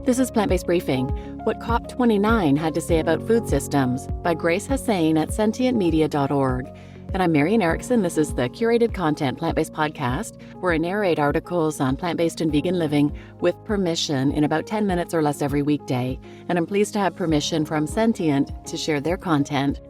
This is Plant-Based Briefing, what COP29 had to say about food systems, by Grace Hussain at sentientmedia.org. And I'm Marian Erickson. This is the curated content plant-based podcast where I narrate articles on plant-based and vegan living with permission in about 10 minutes or less every weekday. And I'm pleased to have permission from Sentient to share their content.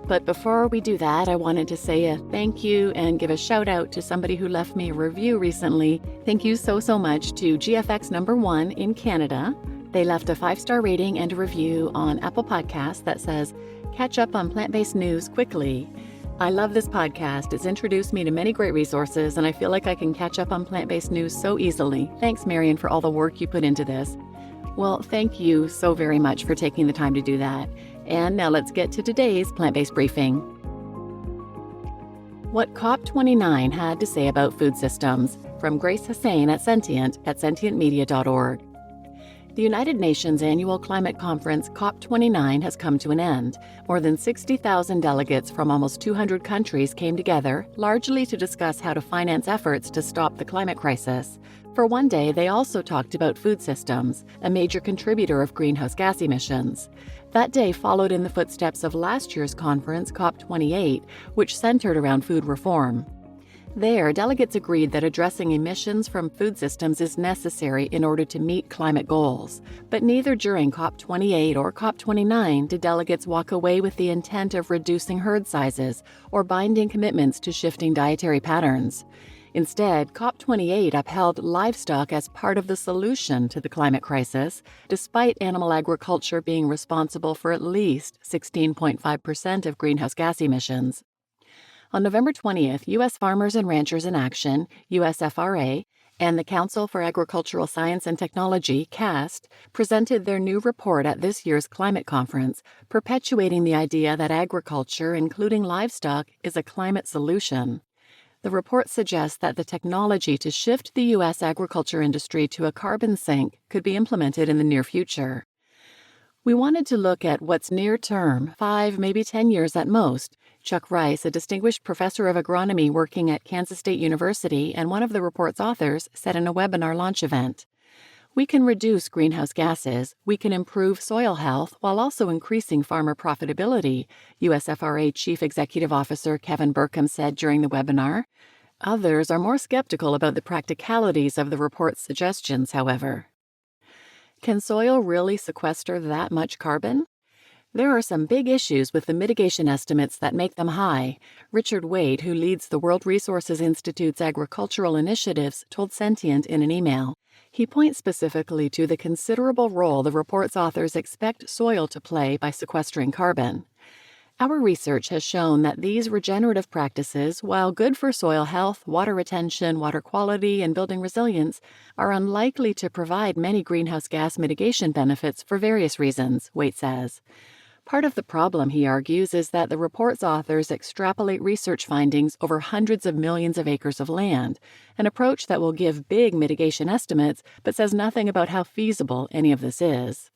But before we do that, I wanted to say a thank you and give a shout out to somebody who left me a review recently. Thank you so much to GFX number 1 in Canada. They left a 5-star rating and a review on Apple Podcasts that says, "Catch up on plant-based news quickly. I love this podcast. It's introduced me to many great resources, and I feel like I can catch up on plant-based news so easily. Thanks, Marian, for all the work you put into this." Well, thank you so very much for taking the time to do that. And now let's get to today's plant-based briefing. What COP29 had to say about food systems, from Grace Hussain at sentientmedia.org. The United Nations annual climate conference COP29 has come to an end. More than 60,000 delegates from almost 200 countries came together, largely to discuss how to finance efforts to stop the climate crisis. For one day, they also talked about food systems, a major contributor of greenhouse gas emissions. That day followed in the footsteps of last year's conference, COP28, which centered around food reform. There, delegates agreed that addressing emissions from food systems is necessary in order to meet climate goals. But neither during COP28 or COP29 did delegates walk away with the intent of reducing herd sizes or binding commitments to shifting dietary patterns. Instead, COP28 upheld livestock as part of the solution to the climate crisis, despite animal agriculture being responsible for at least 16.5% of greenhouse gas emissions. On November 20th, U.S. Farmers and Ranchers in Action, USFRA, and the Council for Agricultural Science and Technology, CAST, presented their new report at this year's climate conference, perpetuating the idea that agriculture, including livestock, is a climate solution. The report suggests that the technology to shift the U.S. agriculture industry to a carbon sink could be implemented in the near future. We wanted to look at what's near term, 5, maybe 10 years at most. Chuck Rice, a distinguished professor of agronomy working at Kansas State University and one of the report's authors, said in a webinar launch event, "We can reduce greenhouse gases, we can improve soil health while also increasing farmer profitability," USFRA Chief Executive Officer Kevin Burkham said during the webinar. Others are more skeptical about the practicalities of the report's suggestions, however. Can soil really sequester that much carbon? There are some big issues with the mitigation estimates that make them high. Richard Wade, who leads the World Resources Institute's agricultural initiatives, told Sentient in an email. He points specifically to the considerable role the report's authors expect soil to play by sequestering carbon. Our research has shown that these regenerative practices, while good for soil health, water retention, water quality, and building resilience, are unlikely to provide many greenhouse gas mitigation benefits for various reasons, Wade says. Part of the problem, he argues, is that the report's authors extrapolate research findings over hundreds of millions of acres of land, an approach that will give big mitigation estimates but says nothing about how feasible any of this is.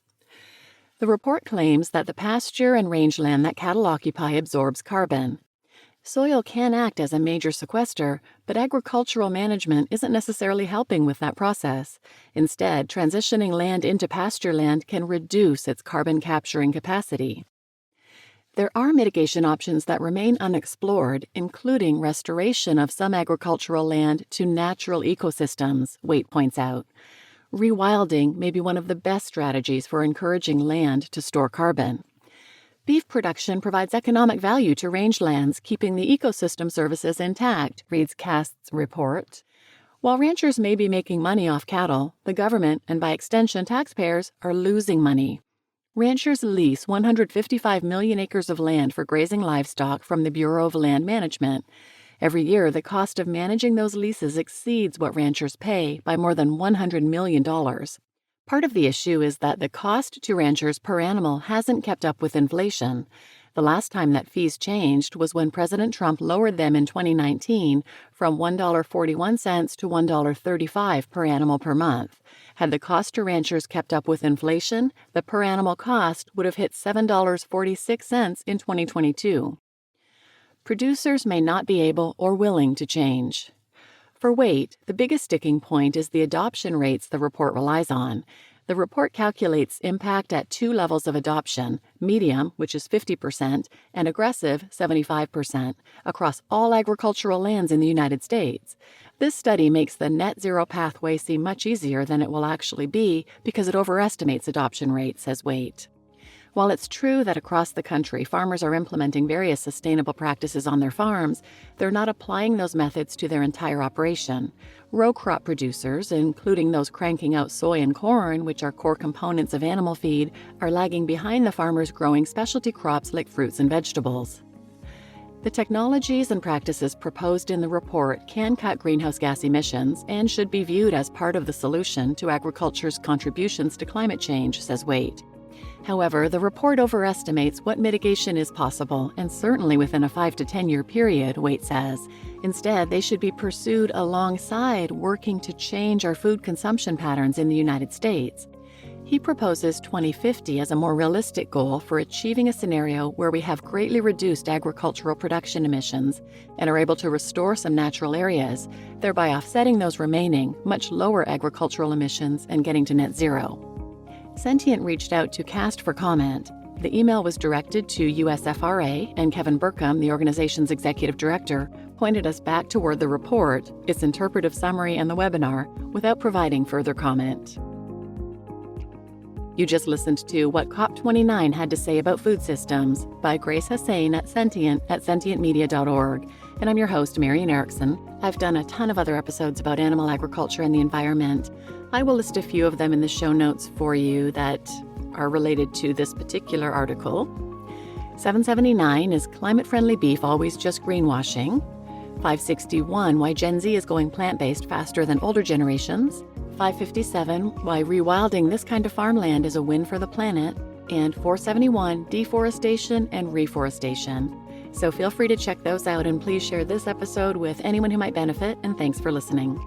The report claims that the pasture and rangeland that cattle occupy absorbs carbon. Soil can act as a major sequester, but agricultural management isn't necessarily helping with that process. Instead, transitioning land into pasture land can reduce its carbon capturing capacity. There are mitigation options that remain unexplored, including restoration of some agricultural land to natural ecosystems, Waite points out. Rewilding may be one of the best strategies for encouraging land to store carbon. Beef production provides economic value to rangelands, keeping the ecosystem services intact, reads CAST's report. While ranchers may be making money off cattle, the government, and by extension taxpayers, are losing money. Ranchers lease 155 million acres of land for grazing livestock from the Bureau of Land Management. Every year, the cost of managing those leases exceeds what ranchers pay by more than $100 million. Part of the issue is that the cost to ranchers per animal hasn't kept up with inflation. The last time that fees changed was when President Trump lowered them in 2019 from $1.41 to $1.35 per animal per month. Had the cost to ranchers kept up with inflation, the per animal cost would have hit $7.46 in 2022. Producers may not be able or willing to change. For weight, the biggest sticking point is the adoption rates the report relies on. The report calculates impact at 2 levels of adoption, medium, which is 50%, and aggressive, 75%, across all agricultural lands in the United States. This study makes the net zero pathway seem much easier than it will actually be because it overestimates adoption rates, says Waite. While it's true that across the country farmers are implementing various sustainable practices on their farms, they're not applying those methods to their entire operation. Row crop producers, including those cranking out soy and corn, which are core components of animal feed, are lagging behind the farmers growing specialty crops like fruits and vegetables. The technologies and practices proposed in the report can cut greenhouse gas emissions and should be viewed as part of the solution to agriculture's contributions to climate change, says Waite. However, the report overestimates what mitigation is possible, and certainly within a 5 to 10 year period, Waite says. Instead, they should be pursued alongside working to change our food consumption patterns in the United States. He proposes 2050 as a more realistic goal for achieving a scenario where we have greatly reduced agricultural production emissions and are able to restore some natural areas, thereby offsetting those remaining, much lower agricultural emissions and getting to net zero. Sentient reached out to CAST for comment. The email was directed to USFRA, and Kevin Burkham, the organization's executive director, pointed us back toward the report, its interpretive summary, and the webinar without providing further comment. You just listened to What COP29 Had to Say About Food Systems by Grace Hussain at sentientmedia.org. And I'm your host, Marian Erickson. I've done a ton of other episodes about animal agriculture and the environment. I will list a few of them in the show notes for you that are related to this particular article. 779 is climate-friendly beef always just greenwashing. 561, why Gen Z is going plant-based faster than older generations. 557, why rewilding this kind of farmland is a win for the planet. And 471, deforestation and reforestation. So feel free to check those out, and please share this episode with anyone who might benefit, and thanks for listening.